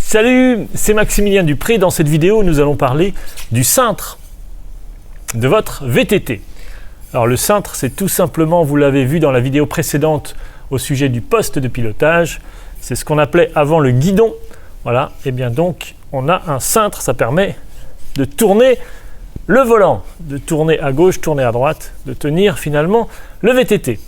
Salut, c'est Maximilien Dupré. Dans cette vidéo, nous allons parler du cintre de votre VTT. Alors le cintre, c'est tout simplement, vous l'avez vu dans la vidéo précédente au sujet du poste de pilotage, c'est ce qu'on appelait avant le guidon. Voilà, et bien donc on a un cintre, ça permet de tourner le volant, de tourner à gauche, tourner à droite, de tenir finalement le VTT.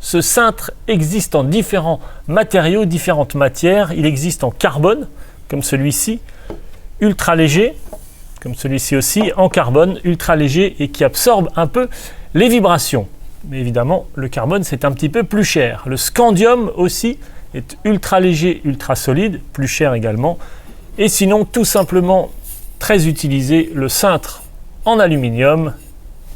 Ce cintre existe en différents matériaux, différentes matières. Il existe en carbone, comme celui-ci, ultra léger, comme celui-ci aussi, en carbone, ultra léger et qui absorbe un peu les vibrations. Mais évidemment, le carbone, c'est un petit peu plus cher. Le scandium aussi est ultra léger, ultra solide, plus cher également. Et sinon, tout simplement, très utilisé, le cintre en aluminium,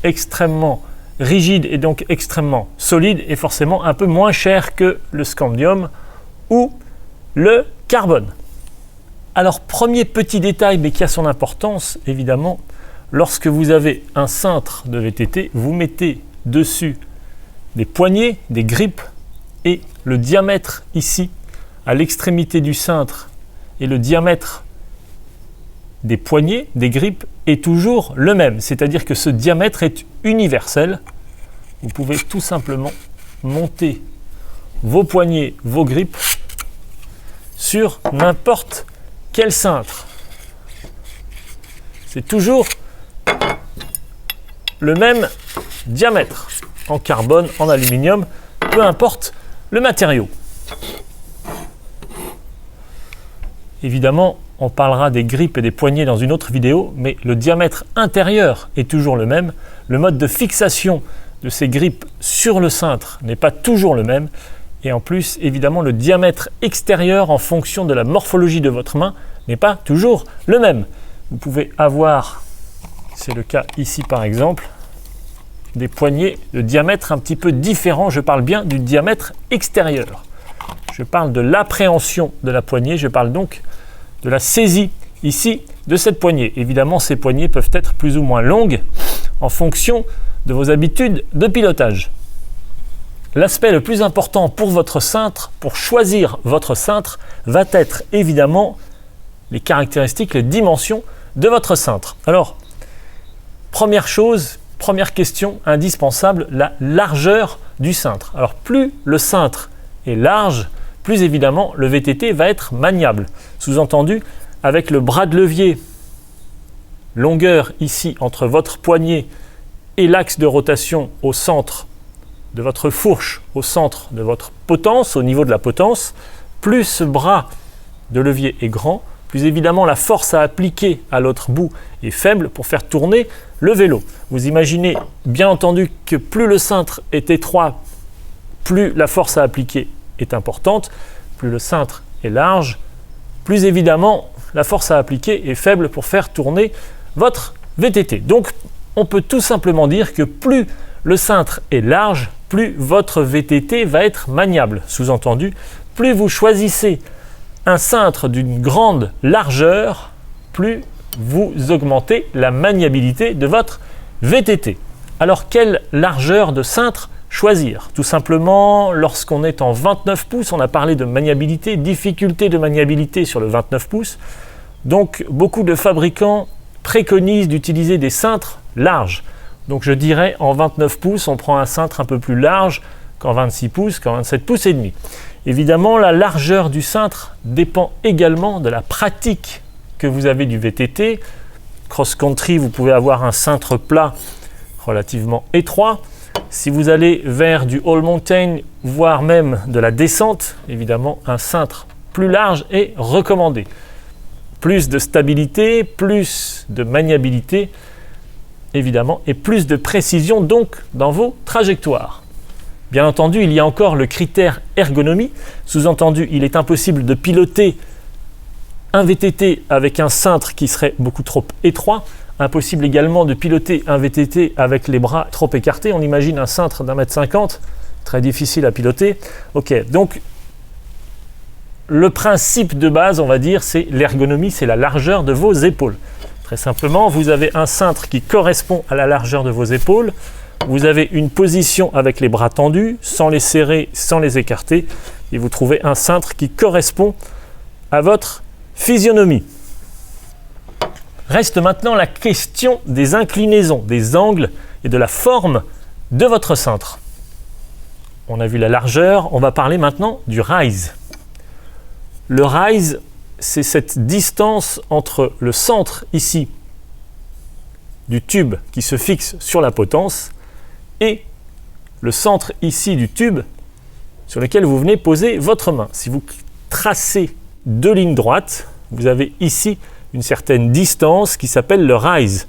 extrêmement rigide et donc extrêmement solide et forcément un peu moins cher que le scandium ou le carbone. Alors, premier petit détail, mais qui a son importance, évidemment, lorsque vous avez un cintre de VTT, vous mettez dessus des poignées, des grippes, et le diamètre ici, à l'extrémité du cintre, et le diamètre des poignées, des grippes, est toujours le même. C'est-à-dire que ce diamètre est universel. Vous pouvez tout simplement monter vos poignées, vos grippes sur n'importe quel cintre. C'est toujours le même diamètre, en carbone, en aluminium, peu importe le matériau. Évidemment, on parlera des grippes et des poignées dans une autre vidéo, mais le diamètre intérieur est toujours le même. Le mode de fixation de ces grippes sur le cintre n'est pas toujours le même. Et en plus, évidemment, le diamètre extérieur en fonction de la morphologie de votre main n'est pas toujours le même. Vous pouvez avoir, c'est le cas ici par exemple, des poignées de diamètre un petit peu différent. Je parle bien du diamètre extérieur. Je parle de l'appréhension de la poignée, je parle donc de la saisie ici de cette poignée. Évidemment, ces poignées peuvent être plus ou moins longues en fonction de vos habitudes de pilotage. L'aspect le plus important pour votre cintre, pour choisir votre cintre, va être évidemment les caractéristiques, les dimensions de votre cintre. Alors, première chose, première question indispensable, la largeur du cintre. Alors, plus le cintre est large, plus évidemment le VTT va être maniable. Sous-entendu, avec le bras de levier, longueur ici entre votre poignet et l'axe de rotation au centre de votre fourche, au centre de votre potence, au niveau de la potence, plus ce bras de levier est grand, plus évidemment la force à appliquer à l'autre bout est faible pour faire tourner le vélo. Vous imaginez bien entendu que plus le cintre est étroit, plus la force à appliquer est importante, plus le cintre est large, plus évidemment la force à appliquer est faible pour faire tourner votre VTT. Donc on peut tout simplement dire que plus le cintre est large, plus votre VTT va être maniable. Sous-entendu, plus vous choisissez un cintre d'une grande largeur, plus vous augmentez la maniabilité de votre VTT. Alors quelle largeur de cintre choisir? Tout simplement, lorsqu'on est en 29 pouces, on a parlé de maniabilité, difficulté de maniabilité sur le 29 pouces. Donc, beaucoup de fabricants préconisent d'utiliser des cintres larges. Donc, je dirais en 29 pouces, on prend un cintre un peu plus large qu'en 26 pouces, qu'en 27 pouces et demi. Évidemment, la largeur du cintre dépend également de la pratique que vous avez du VTT. Cross-country, vous pouvez avoir un cintre plat relativement étroit. Si vous allez vers du all mountain, voire même de la descente, évidemment, un cintre plus large est recommandé. Plus de stabilité, plus de maniabilité, évidemment, et plus de précision donc dans vos trajectoires. Bien entendu, il y a encore le critère ergonomie. Sous-entendu, il est impossible de piloter un VTT avec un cintre qui serait beaucoup trop étroit. Impossible également de piloter un VTT avec les bras trop écartés. On imagine un cintre d'1,50 m, très difficile à piloter. Ok, donc le principe de base, on va dire, c'est l'ergonomie, c'est la largeur de vos épaules. Très simplement, vous avez un cintre qui correspond à la largeur de vos épaules. Vous avez une position avec les bras tendus, sans les serrer, sans les écarter. Et vous trouvez un cintre qui correspond à votre physionomie. Reste maintenant la question des inclinaisons, des angles et de la forme de votre cintre. On a vu la largeur, on va parler maintenant du rise. Le rise, c'est cette distance entre le centre ici du tube qui se fixe sur la potence et le centre ici du tube sur lequel vous venez poser votre main. Si vous tracez deux lignes droites, vous avez ici une certaine distance qui s'appelle le rise.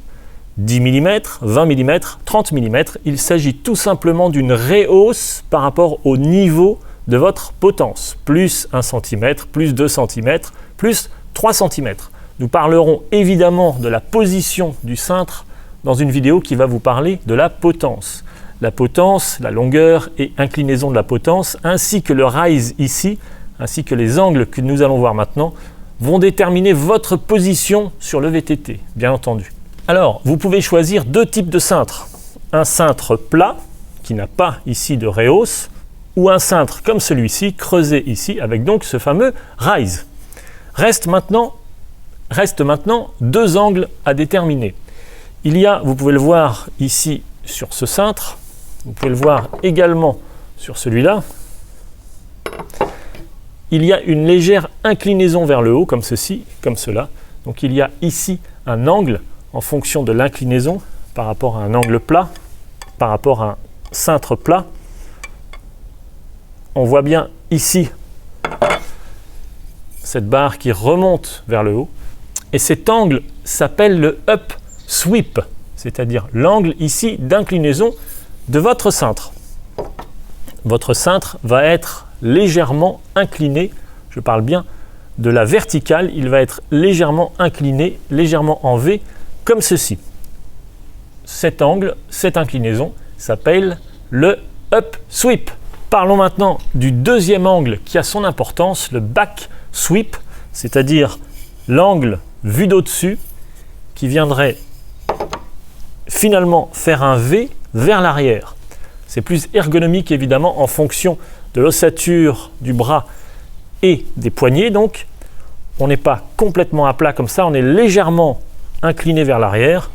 10 mm, 20 mm, 30 mm. Il s'agit tout simplement d'une rehausse par rapport au niveau de votre potence. Plus 1 cm, plus 2 cm, plus 3 cm. Nous parlerons évidemment de la position du cintre dans une vidéo qui va vous parler de la potence. La potence, la longueur et inclinaison de la potence, ainsi que le rise ici, ainsi que les angles que nous allons voir maintenant, vont déterminer votre position sur le VTT, bien entendu. Alors, vous pouvez choisir deux types de cintres. Un cintre plat, qui n'a pas ici de rehausse, ou un cintre comme celui-ci, creusé ici, avec donc ce fameux rise. Reste maintenant deux angles à déterminer. Il y a, vous pouvez le voir ici sur ce cintre, vous pouvez le voir également sur celui-là. Il y a une légère inclinaison vers le haut, comme ceci, comme cela. Donc il y a ici un angle en fonction de l'inclinaison par rapport à un angle plat, par rapport à un cintre plat. On voit bien ici cette barre qui remonte vers le haut. Et cet angle s'appelle le up sweep, c'est-à-dire l'angle ici d'inclinaison de votre cintre. Votre cintre va être légèrement incliné, je parle bien de la verticale, il va être légèrement incliné, légèrement en V, comme ceci. Cet angle, cette inclinaison s'appelle le up sweep. Parlons maintenant du deuxième angle qui a son importance, le back sweep, c'est-à-dire l'angle vu d'au-dessus qui viendrait finalement faire un V vers l'arrière. C'est plus ergonomique évidemment en fonction de l'ossature du bras et des poignets. Donc, on n'est pas complètement à plat comme ça, on est légèrement incliné vers l'arrière.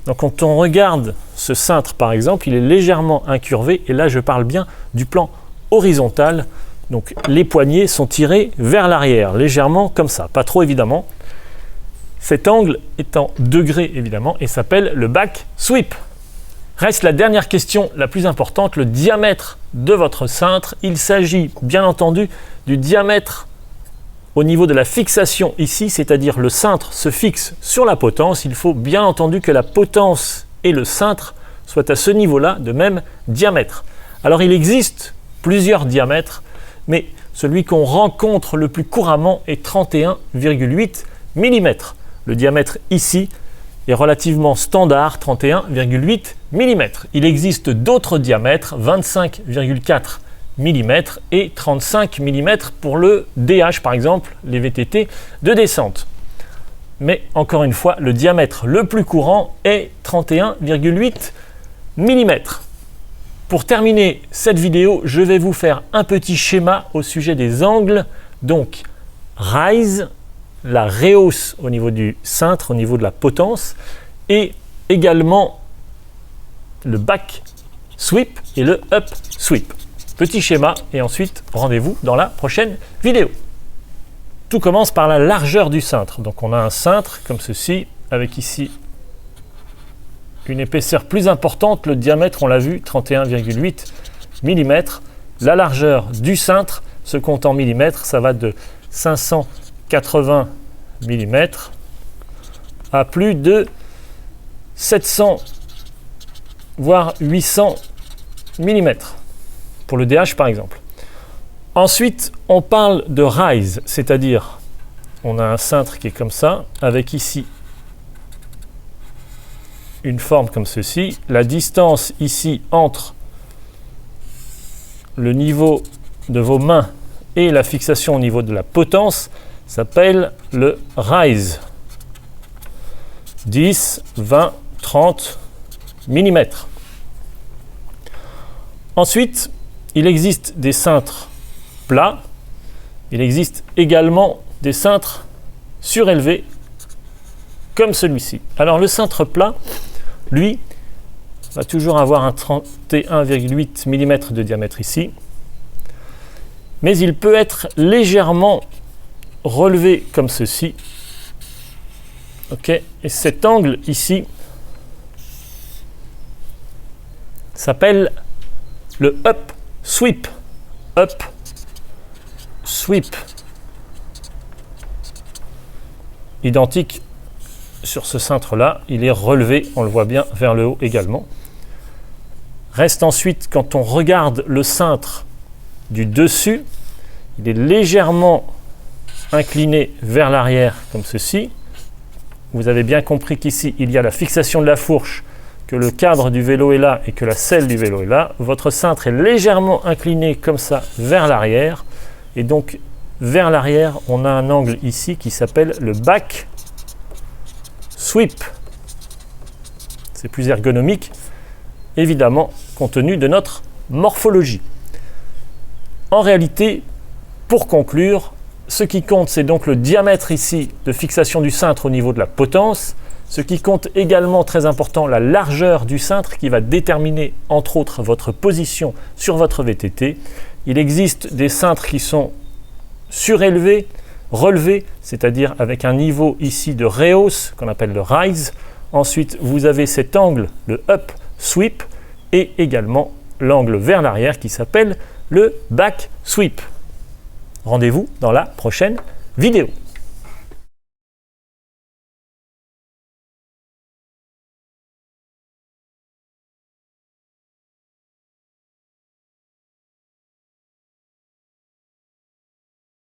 Donc, quand on regarde ce cintre par exemple, il est légèrement incurvé. Et là, je parle bien du plan horizontal. Donc, les poignets sont tirés vers l'arrière, légèrement comme ça, pas trop évidemment. Cet angle est en degrés évidemment et s'appelle le back sweep. Reste la dernière question la plus importante, le diamètre de votre cintre. Il s'agit bien entendu du diamètre au niveau de la fixation ici, c'est-à-dire le cintre se fixe sur la potence. Il faut bien entendu que la potence et le cintre soient à ce niveau-là de même diamètre. Alors il existe plusieurs diamètres, mais celui qu'on rencontre le plus couramment est 31,8 mm. Le diamètre ici est relativement standard, 31,8 mm. Il existe d'autres diamètres, 25,4 mm et 35 mm pour le DH par exemple, les VTT de descente. Mais encore une fois, le diamètre le plus courant est 31,8 mm. Pour terminer cette vidéo, je vais vous faire un petit schéma au sujet des angles. Donc, rise, la rehausse au niveau du cintre, au niveau de la potence, et également le back sweep et le up sweep. Petit schéma, et ensuite rendez-vous dans la prochaine vidéo. Tout commence par la largeur du cintre. Donc on a un cintre comme ceci, avec ici une épaisseur plus importante, le diamètre on l'a vu, 31,8 mm. La largeur du cintre, se compte en millimètres, ça va de 580 mm à plus de 700 voire 800 mm pour le DH par exemple. Ensuite, on parle de rise, c'est-à-dire on a un cintre qui est comme ça, avec ici une forme comme ceci. La distance ici entre le niveau de vos mains et la fixation au niveau de la potence s'appelle le rise. 10, 20, 30 mm. Ensuite, il existe des cintres plats. Il existe également des cintres surélevés comme celui-ci. Alors le cintre plat, lui, va toujours avoir un 31,8 mm de diamètre ici, mais il peut être légèrement relevé comme ceci. Ok, et cet angle ici s'appelle le up sweep. Up sweep. Identique sur ce cintre-là, il est relevé, on le voit bien, vers le haut également. Reste ensuite, quand on regarde le cintre du dessus, il est légèrement incliné vers l'arrière comme ceci. Vous avez bien compris qu'ici, il y a la fixation de la fourche, que le cadre du vélo est là et que la selle du vélo est là. Votre cintre est légèrement incliné comme ça vers l'arrière. Et donc, vers l'arrière, on a un angle ici qui s'appelle le back sweep. C'est plus ergonomique, évidemment, compte tenu de notre morphologie. En réalité, pour conclure, ce qui compte, c'est donc le diamètre ici de fixation du cintre au niveau de la potence. Ce qui compte également, très important, la largeur du cintre qui va déterminer, entre autres, votre position sur votre VTT. Il existe des cintres qui sont surélevés, relevés, c'est-à-dire avec un niveau ici de rehausse qu'on appelle le rise. Ensuite, vous avez cet angle, le up sweep, et également l'angle vers l'arrière qui s'appelle le back sweep. Rendez-vous dans la prochaine vidéo.